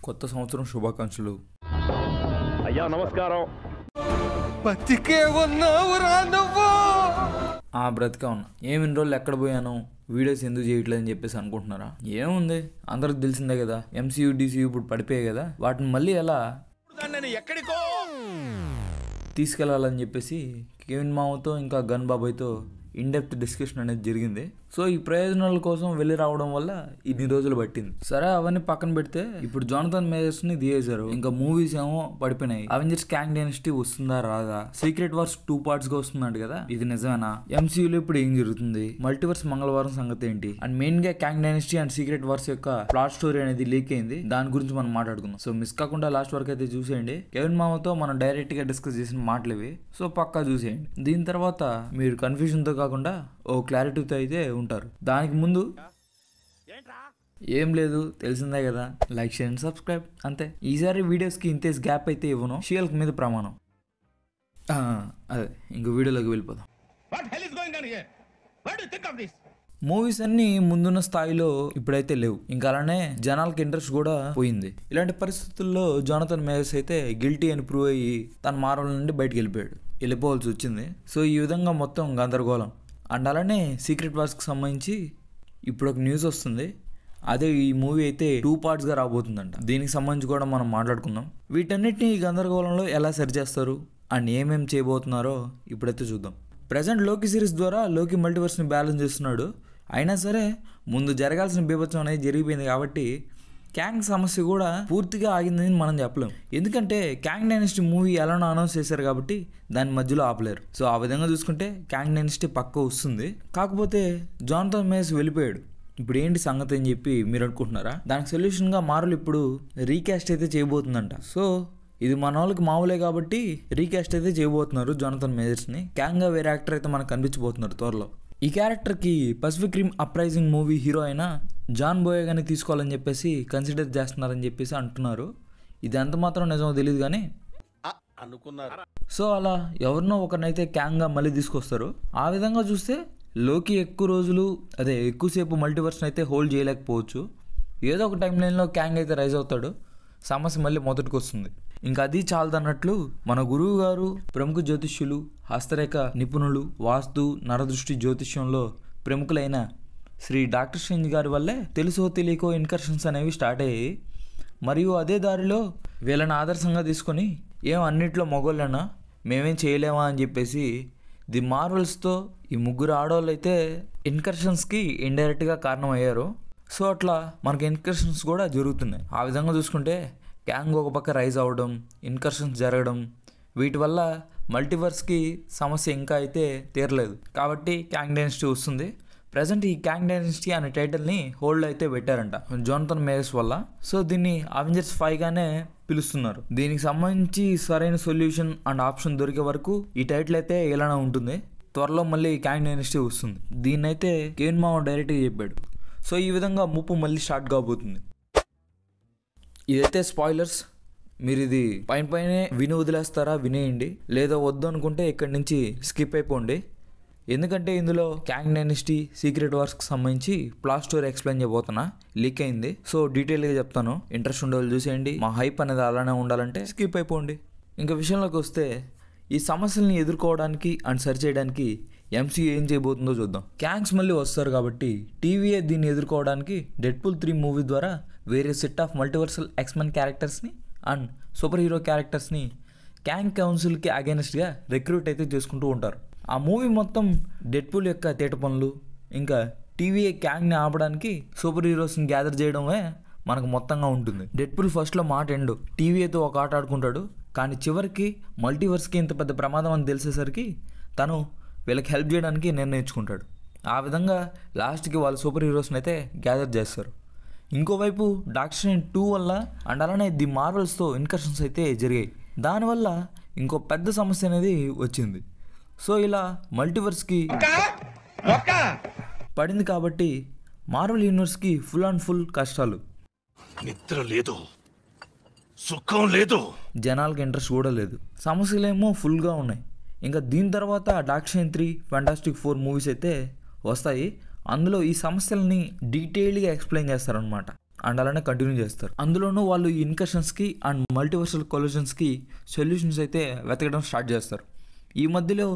కొత్త సంవత్సరం శుభాకాంక్షలు. అయ్యా నమస్కారం. బతికే ఉన్నావురా నువ్వు? బ్రతికే ఉన్నా. ఏమిన్ని రోజులు ఎక్కడ పోయాను, వీడియోస్ ఎందుకు చేయట్లేదని చెప్పేసి అనుకుంటున్నారా? ఏముంది, అందరికి తెలిసిందే కదా, ఎంసీయూ డీసీయూ ఇప్పుడు పడిపోయాయి కదా, వాటిని మళ్ళీ ఎలా ఎక్కడికో తీసుకెళ్లాలని చెప్పేసి కేవిన్ మామతో ఇంకా గన్ బాబాయ్తో ఇన్డెప్త్ డిస్కషన్ అనేది జరిగింది. సో ఈ ప్రయోజనాల కోసం వెళ్ళి రావడం వల్ల ఇన్ని రోజులు పట్టింది. సరే అవన్నీ పక్కన పెడితే ఇప్పుడు జానథన్ మేజర్స్ ని దిగేశారు. ఇంకా మూవీస్ ఏమో పడిపోయినాయి. అవెంజర్స్ క్యాంగ్ డైనస్టీ వస్తుందా రాదా, సీక్రెట్ వార్స్ 2 parts గా వస్తుందంట కదా, ఇది నిజమేనా, ఎంసీయూలో ఇప్పుడు ఏం జరుగుతుంది, మల్టీవర్స్ మంగళవారం సంగతి ఏంటి, అండ్ మెయిన్ గా Kang dynasty and secret wars యొక్క ప్లాట్ స్టోరీ అనేది లీక్ అయింది. దాని గురించి మనం మాట్లాడుకుందాం. సో మిస్ కాకుండా లాస్ట్ వరకు అయితే చూసేయండి. కెవిన్ మామతో మనం డైరెక్ట్ గా డిస్కస్ చేసిన మాటలు ఇవి. సో పక్కా చూసేయండి. దీని తర్వాత మీరు కన్ఫ్యూజన్ తో కాకుండా ఓ క్లారిటీతో అయితే ఉంటారు. దానికి ముందు ఏం లేదు, తెలిసిందే కదా, లైక్ షేర్ అండ్ సబ్స్క్రైబ్ అంతే. ఈసారి వీడియోస్కి ఇంతేసి గ్యాప్ అయితే ఇవ్వను, షీల్క్ మీద ప్రమాణం. అదే ఇంక వీడియోలోకి వెళ్ళిపోదాం. మూవీస్ అన్ని ముందున్న స్థాయిలో ఇప్పుడైతే లేవు. ఇంకా అలానే జనాలకి ఇంట్రెస్ట్ కూడా పోయింది. ఇలాంటి పరిస్థితుల్లో జానథన్ మేజర్స్ అయితే గిల్టీ అని ప్రూవ్ అయ్యి తన మార్వెల్ నుండి బయటకు వెళ్ళిపోవాల్సి వచ్చింది. సో ఈ విధంగా మొత్తం గందరగోళం. అండ్ అలానే సీక్రెట్ వార్స్కి సంబంధించి ఇప్పుడు ఒక న్యూస్ వస్తుంది. అదే ఈ మూవీ అయితే 2 parts గా రాబోతుందంట. దీనికి సంబంధించి కూడా మనం మాట్లాడుకుందాం. వీటన్నిటిని ఈ గందరగోళంలో ఎలా సరిచేస్తారు అండ్ ఏమేమి చేయబోతున్నారో ఇప్పుడైతే చూద్దాం. ప్రజెంట్ లోకి సిరీస్ ద్వారా లోకి మల్టీవర్స్ని బ్యాలెన్స్ చేస్తున్నాడు. అయినా సరే ముందు జరగాల్సిన బీభత్సం అనేది జరిగిపోయింది కాబట్టి క్యాంగ్ సమస్య కూడా పూర్తిగా ఆగిందని మనం చెప్పలేం. ఎందుకంటే క్యాంగ్ డైనస్టీ మూవీ ఎలానో అనౌన్స్ చేశారు కాబట్టి దాని మధ్యలో ఆపలేరు. సో ఆ విధంగా చూసుకుంటే క్యాంగ్ డైనస్టీ పక్క వస్తుంది. కాకపోతే జానథన్ మేజర్స్ వెళ్ళిపోయాడు. ఇప్పుడు ఏంటి సంగతి అని చెప్పి మీరు అనుకుంటున్నారా? దానికి సొల్యూషన్గా మార్వెల్ ఇప్పుడు రీకాస్ట్ అయితే చేయబోతుందంట. సో ఇది మన వాళ్ళకి మామూలే కాబట్టి రీకాస్ట్ అయితే చేయబోతున్నారు జానథన్ మేజర్స్ని. క్యాంగ్గా వేరే యాక్టర్ అయితే మనకు కనిపించబోతున్నారు త్వరలో. ఈ క్యారెక్టర్కి Pacific rim uprising movie hero అయిన జాన్ బోయేగాని తీసుకోవాలని చెప్పేసి కన్సిడర్ చేస్తున్నారని చెప్పేసి అంటున్నారు. ఇది ఎంత మాత్రం నిజమో తెలియదు కానీ అనుకున్నారు. సో అలా ఎవరినో ఒకరినైతే క్యాంగ్గా మళ్ళీ తీసుకొస్తారు. ఆ విధంగా చూస్తే లోకి ఎక్కువసేపు మల్టీవర్స్ని అయితే హోల్డ్ చేయలేకపోవచ్చు. ఏదో ఒక టైం లైన్లో క్యాంగ్ అయితే రైజ్ అవుతాడు, సమస్య మళ్ళీ మొదటికి వస్తుంది. ఇంకా అది చాలదన్నట్లు మన గురువు గారు ప్రముఖ జ్యోతిష్యులు, హస్తరేఖ నిపుణులు, వాస్తు నరదృష్టి జ్యోతిష్యంలో ప్రముఖులైన శ్రీ డాక్టర్ స్ట్రేంజ్ గారి వల్లే తెలుసో తెలియకో ఇన్కర్షన్స్ అనేవి స్టార్ట్ అయ్యాయి. మరియు అదే దారిలో వీళ్ళని ఆదర్శంగా తీసుకొని అన్నిట్లో మగోళ్ళనా మేమేం చేయలేమా అని చెప్పేసి ది మార్వెల్స్తో ఈ ముగ్గురు ఆడవాళ్ళు అయితే ఇన్కర్షన్స్కి ఇండైరెక్ట్గా కారణం అయ్యారు. సో అట్లా మనకి ఇన్కర్షన్స్ కూడా జరుగుతున్నాయి. ఆ విధంగా చూసుకుంటే క్యాంగ్ ఒక పక్క రైజ్ అవ్వడం, ఇన్కర్షన్స్ జరగడం, వీటి వల్ల మల్టీవర్స్కి సమస్య ఇంకా అయితే తీరలేదు. కాబట్టి క్యాంగ్ డైనస్టీ వస్తుంది. ప్రజెంట్ ఈ క్యాంగ్ డైనస్టీ అనే టైటిల్ని హోల్డ్ అయితే పెట్టారంట జానథన్ మేజర్స్ వల్ల. సో దీన్ని అవెంజర్స్ 5గానే పిలుస్తున్నారు. దీనికి సంబంధించి సరైన సొల్యూషన్ అండ్ ఆప్షన్ దొరికే వరకు ఈ టైటిల్ అయితే ఇలానే ఉంటుంది. త్వరలో మళ్ళీ క్యాంగ్ డైనస్టీ వస్తుంది. దీన్నైతే కేవిన్ మామ డైరెక్ట్గా చెప్పాడు. సో ఈ విధంగా ముప్పు మళ్ళీ స్టార్ట్ కాబోతుంది. ఇదైతే స్పాయిలర్స్. మీరు ఇది పైనే విని వదిలేస్తారా వినేయండి, లేదా వద్దు అనుకుంటే ఇక్కడి నుంచి స్కిప్ అయిపోండి. ఎందుకంటే ఇందులో క్యాంగ్ డైనస్టీ సీక్రెట్ వార్స్కి సంబంధించి ప్లాట్ స్టోరీ ఎక్స్ప్లెయిన్ చేయబోతున్నా. లీక్ అయింది. సో డీటెయిల్గా చెప్తాను. ఇంట్రెస్ట్ ఉండే వాళ్ళు చూసేయండి. మా హైప్ అనేది అలానే ఉండాలంటే స్కిప్ అయిపోండి. ఇంకా విషయంలోకి వస్తే ఈ సమస్యల్ని ఎదుర్కోవడానికి అండ్ సరి చేయడానికి ఎంసీయూ ఏం చేయబోతుందో చూద్దాం. క్యాంగ్స్ మళ్ళీ వస్తారు కాబట్టి టీవీఏ దీన్ని ఎదుర్కోవడానికి డెడ్పూల్ 3 మూవీ ద్వారా వేరే సెట్ ఆఫ్ మల్టీవర్సల్ ఎక్స్మెన్ క్యారెక్టర్స్ని అండ్ సూపర్ హీరో క్యారెక్టర్స్ని క్యాంగ్ కౌన్సిల్కి అగైనెస్ట్గా రిక్రూట్ అయితే చేసుకుంటూ ఉంటారు. ఆ మూవీ మొత్తం డెడ్పూల్ యొక్క తేట పనులు, ఇంకా టీవీఏ క్యాంగ్ని ఆపడానికి సూపర్ హీరోస్ని గ్యాదర్ చేయడమే మనకు మొత్తంగా ఉంటుంది. డెడ్పూల్ ఫస్ట్లో మాట ఎండు టీవీఏతో ఒక ఆట ఆడుకుంటాడు, కానీ చివరికి మల్టీవర్స్కి ఇంత పెద్ద ప్రమాదం అని తెలిసేసరికి తను వీళ్ళకి హెల్ప్ చేయడానికి నిర్ణయించుకుంటాడు. ఆ విధంగా లాస్ట్కి వాళ్ళు సూపర్ హీరోస్ని అయితే గ్యాదర్ చేస్తారు. ఇంకోవైపు డాక్టర్ స్ట్రేంజ్ 2 వల్ల అండ్ అలానే ది మార్వెల్స్తో ఇన్కర్షన్స్ అయితే జరిగాయి. దానివల్ల ఇంకో పెద్ద సమస్య అనేది వచ్చింది. సో ఇలా మల్టీవర్స్కి పడింది కాబట్టి మార్వెల్ యూనివర్స్కి ఫుల్ కష్టాలు. నిద్ర లేదు, సుఖం లేదు, జనాలకి ఇంట్రెస్ట్ కూడా లేదు, సమస్యలేమో ఫుల్గా ఉన్నాయి. ఇంకా దీని తర్వాత డాక్టర్ స్ట్రేంజ్ 3, ఫెంటాస్టిక్ 4 మూవీస్ అయితే వస్తాయి. అందులో ఈ సమస్యలని డీటెయిల్గా ఎక్స్ప్లెయిన్ చేస్తారనమాట. అండ్ అలానే కంటిన్యూ చేస్తారు. అందులోనూ వాళ్ళు ఈ ఇన్కర్షన్స్కి అండ్ మల్టీవర్సల్ కొల్యూషన్స్కి సొల్యూషన్స్ అయితే వెతకడం స్టార్ట్ చేస్తారు. ఈ మధ్యలో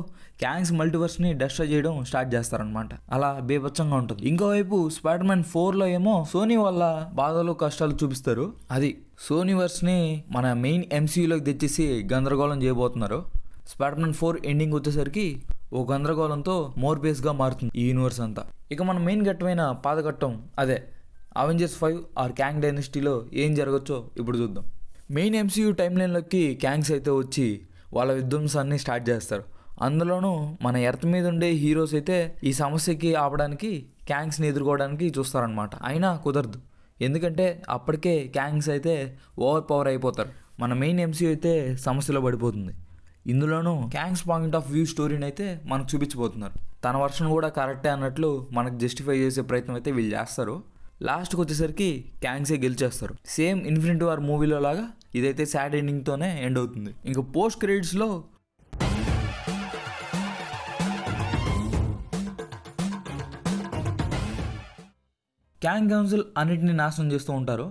క్యాంగ్స్ మల్టీవర్స్ని డెస్ట్రాయ్ చేయడం స్టార్ట్ చేస్తారనమాట. అలా బేభత్సంగా ఉంటుంది. ఇంకోవైపు స్పైడర్ మ్యాన్ 4లో ఏమో సోనీ వల్ల బాధలు కష్టాలు చూపిస్తారు. అది సోనీవర్స్ని మన మెయిన్ ఎంసీయూలోకి తెచ్చేసి గందరగోళం చేయబోతున్నారు. స్పైడర్ మ్యాన్ 4 ఎండింగ్ వచ్చేసరికి ఓ గందరగోళంతో మోర్బేస్గా మారుతుంది ఈ యూనివర్స్ అంతా. ఇక మన మెయిన్ ఘట్టమైన పాదఘట్టం అదే అవెంజర్స్ 5 ఆర్ క్యాంగ్ డైనస్టీలో ఏం జరగచ్చో ఇప్పుడు చూద్దాం. మెయిన్ ఎంసీయూ టైమ్ లైన్లోకి క్యాంగ్స్ అయితే వచ్చి వాళ్ళ విధ్వంసాన్ని స్టార్ట్ చేస్తారు. అందులోనూ మన ఎర్త్ మీద ఉండే హీరోస్ అయితే ఈ సమస్యకి ఆపడానికి క్యాంగ్స్ని ఎదుర్కోవడానికి చూస్తారనమాట. అయినా కుదరదు, ఎందుకంటే అప్పటికే క్యాంగ్స్ అయితే ఓవర్ పవర్ అయిపోతారు. మన మెయిన్ ఎంసీయూ అయితే సమస్యలో పడిపోతుంది. ఇందులోనూ క్యాంగ్స్ పాయింట్ ఆఫ్ వ్యూ స్టోరీని అయితే మనకు చూపించబోతున్నారు. తన వర్షన్ కూడా కరెక్టే అన్నట్లు మనకు జస్టిఫై చేసే ప్రయత్నం అయితే వీళ్ళు చేస్తారు. లాస్ట్కి వచ్చేసరికి క్యాంగ్సే గెలిచేస్తారు. సేమ్ ఇన్ఫినిటీ వార్ మూవీలో లాగా ఇదైతే సాడ్ ఎండింగ్తోనే ఎండ్ అవుతుంది. ఇంకా పోస్ట్ క్రెడిట్స్లో క్యాంగ్ కౌన్సిల్ అన్నిటిని నాశనం చేస్తూ ఉంటారు.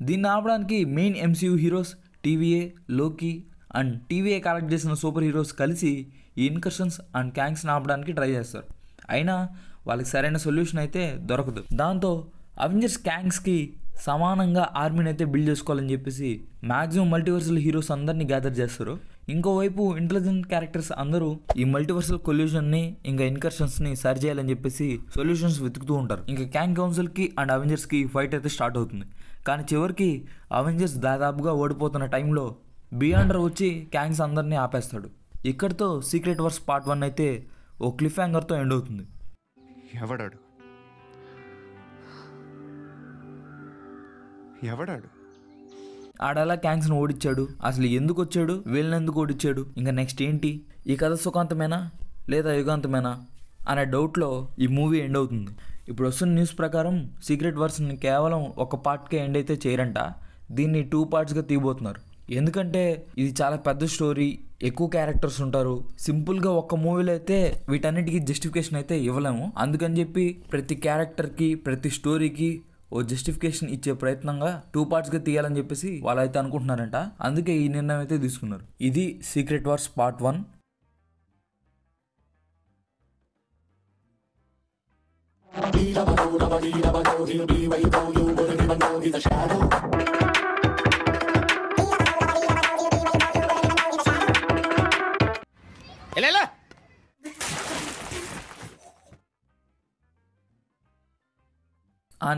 దీన్ని ఆపడానికి main MCU heroes TVA, Loki and TVA collect చేసిన సూపర్ హీరోస్ కలిసి ఈ ఇన్కర్షన్స్ అండ్ క్యాంగ్స్ని ఆపడానికి ట్రై చేస్తారు. అయినా వాళ్ళకి సరైన సొల్యూషన్ అయితే దొరకదు. దాంతో అవెంజర్స్ క్యాంగ్స్కి సమానంగా ఆర్మీని అయితే బిల్డ్ చేసుకోవాలని చెప్పేసి మ్యాక్సిమం మల్టీవర్సల్ హీరోస్ అందరినీ గ్యాదర్ చేస్తారు. ఇంకోవైపు ఇంటెలిజెంట్ క్యారెక్టర్స్ అందరూ ఈ మల్టీవర్సల్ కొల్యూషన్ని ఇంకా ఇన్కర్షన్స్ని సరి చేయాలని చెప్పేసి సొల్యూషన్స్ వెతుకుతూ ఉంటారు. ఇంకా క్యాంగ్ కౌన్సిల్కి అండ్ అవెంజర్స్కి ఫైట్ అయితే స్టార్ట్ అవుతుంది. కానీ చివరికి అవెంజర్స్ దాదాపుగా ఓడిపోతున్న టైంలో బియాండర్ వచ్చి క్యాంగ్స్ అందరినీ ఆపేస్తాడు. ఇక్కడితో సీక్రెట్ వర్స్ పార్ట్ 1 అయితే ఓ క్లిఫ్ హ్యాంగర్తో ఎండ్ అవుతుంది. ఎవడాడు ఆడలా క్యాంగ్స్ని ఓడించాడు, అసలు ఎందుకు వచ్చాడు, వీళ్ళని ఎందుకు ఓడించాడు, ఇంకా నెక్స్ట్ ఏంటి, ఈ కథ సుఖాంతమేనా లేదా యుగాంతమేనా అనే డౌట్లో ఈ మూవీ ఎండ్ అవుతుంది. ఇప్పుడు వస్తున్న న్యూస్ ప్రకారం సీక్రెట్ వర్స్ని కేవలం ఒక పార్ట్కే ఎండ్ అయితే చేయరంట, దీన్ని 2 పార్ట్స్గా తీయబోతున్నారు. ఎందుకంటే ఇది చాలా పెద్ద స్టోరీ, ఎక్కువ క్యారెక్టర్స్ ఉంటారు. సింపుల్గా ఒక్క మూవీలో అయితే వీటన్నిటికీ జస్టిఫికేషన్ అయితే ఇవ్వలేము. అందుకని చెప్పి ప్రతి క్యారెక్టర్కి ప్రతి స్టోరీకి ఓ జస్టిఫికేషన్ ఇచ్చే ప్రయత్నంగా 2 పార్ట్స్గా తీయాలని చెప్పేసి వాళ్ళు అయితే అనుకుంటున్నారంట. అందుకే ఈ నిర్ణయం అయితే తీసుకున్నారు. ఇది సీక్రెట్ వార్స్ పార్ట్ 1.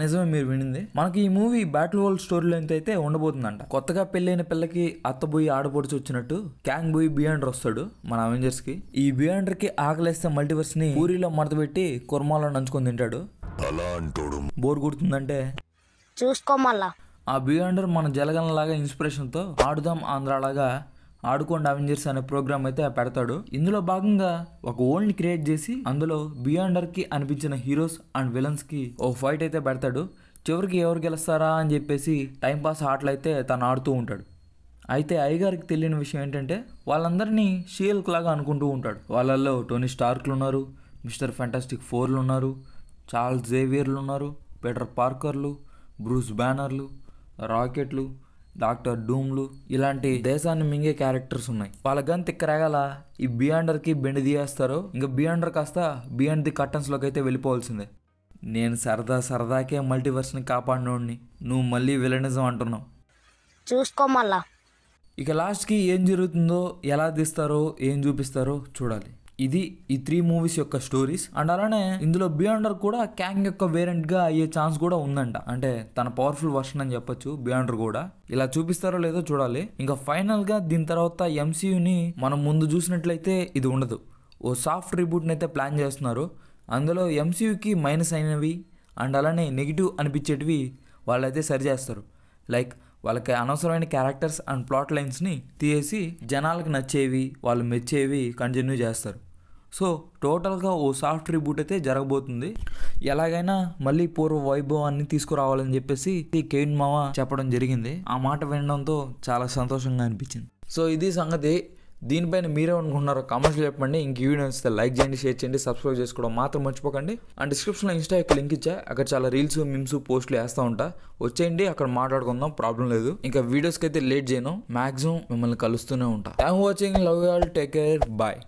నిజమే మీరు వినింది. మనకి ఈ మూవీ బ్యాటిల్ వరల్డ్ స్టోరీలో అయితే ఉండబోతుందంట. కొత్తగా పెళ్ళైన పిల్లకి అత్తబోయి ఆడపడుచు వచ్చినట్టు క్యాంగ్ బోయి బియాండర్ వస్తాడు మన అవెంజర్స్ కి. ఈ బియాండర్ కి ఆకలేస్తే మల్టీవర్స్ ని పూరిలో మడతపెట్టి కుర్మాలో నంచుకొని తింటాడు. బోర్ కుడుతుందంటే చూసుకో మళ్ళా. ఆ బియాండర్ మన జలగనలాగా ఇన్స్పిరేషన్ తో ఆడుదాం ఆంధ్రాలాగా ఆడుకోండి అవెంజర్స్ అనే ప్రోగ్రామ్ అయితే పెడతాడు. ఇందులో భాగంగా ఒక వరల్డ్ని క్రియేట్ చేసి అందులో బియాండర్కి అనిపించిన హీరోస్ అండ్ విలన్స్కి ఓ ఫైట్ అయితే పెడతాడు. చివరికి ఎవరు గెలుస్తారా అని చెప్పేసి టైంపాస్ ఆటలు అయితే తను ఆడుతూ ఉంటాడు. అయితే అయ్యగారికి తెలియని విషయం ఏంటంటే వాళ్ళందరినీ షీల్క్ లాగా అనుకుంటూ ఉంటాడు. వాళ్ళల్లో టోనీ స్టార్క్లు ఉన్నారు, మిస్టర్ ఫ్యాంటాస్టిక్ 4లు ఉన్నారు, చార్ల్స్ జేవియర్లు ఉన్నారు, పీటర్ పార్కర్లు, బ్రూస్ బ్యానర్లు, రాకెట్లు, డాక్టర్ డూమ్లు, ఇలాంటి దేశాన్ని మింగే క్యారెక్టర్స్ ఉన్నాయి. వాళ్ళకని తిక్కరాగాల ఈ బియాండర్కి బెండి తీయేస్తారు. ఇంకా బియాండర్ కాస్త బియాండ్ ది కర్టన్స్లోకి అయితే వెళ్ళిపోవాల్సిందే. నేను సరదాకే మల్టీవర్స్ని కాపాడినోడిని, నువ్వు మళ్ళీ విలనిజం అంటున్నావు. చూసుకో మళ్ళా. ఇక లాస్ట్కి ఏం జరుగుతుందో, ఎలా తీస్తారో, ఏం చూపిస్తారో చూడాలి. ఇది ఈ 3 మూవీస్ యొక్క స్టోరీస్. అండ్ అలానే ఇందులో బియాండర్ కూడా క్యాంగ్ యొక్క వేరియంట్గా అయ్యే ఛాన్స్ కూడా ఉందంట. అంటే తన పవర్ఫుల్ వర్షన్ అని చెప్పొచ్చు బియాండర్ కూడా. ఇలా చూపిస్తారో లేదో చూడాలి. ఇంకా ఫైనల్గా దీని తర్వాత ఎంసీయూని మనం ముందు చూసినట్లయితే ఇది ఉండదు. ఓ సాఫ్ట్ రీబూట్ని అయితే ప్లాన్ చేస్తున్నారు. అందులో ఎంసీయూకి మైనస్ అయినవి అండ్ అలానే నెగిటివ్ అనిపించేటివి వాళ్ళైతే సరి చేస్తారు. లైక్ వాళ్ళకి అనవసరమైన క్యారెక్టర్స్ అండ్ ప్లాట్ లైన్స్ని తీసేసి జనాలకు నచ్చేవి, వాళ్ళు మెచ్చేవి కంటిన్యూ చేస్తారు. సో టోటల్గా ఓ సాఫ్ట్ రీబూట్ అయితే జరగబోతుంది. ఎలాగైనా మళ్ళీ పూర్వ వైభవాన్ని తీసుకురావాలని చెప్పేసి కేవిన్ మామ చెప్పడం జరిగింది. ఆ మాట వినడంతో చాలా సంతోషంగా అనిపించింది. సో ఇది సంగతి. దీనిపైన మీరే అనుకుంటున్నారో కామెంట్స్లో చెప్పండి. ఇంక ఈ వీడియో నచ్చితే లైక్ చేయండి, షేర్ చేయండి, సబ్స్క్రైబ్ చేసుకోవడం మాత్రం మర్చిపోకండి. అండ్ డిస్క్రిప్షన్లో ఇన్స్టా యొక్క లింక్ ఇచ్చా, అక్కడ చాలా రీల్స్, మీమ్స్, పోస్టులు వేస్తూ ఉంటా. వచ్చేయండి, అక్కడ మాట్లాడుకుందాం, ప్రాబ్లం లేదు. ఇంకా వీడియోస్కి అయితే లేట్ చేయను, మ్యాక్సిమం మిమ్మల్ని కలుస్తూనే ఉంటా. Thank for watching, love you all, take care, bye.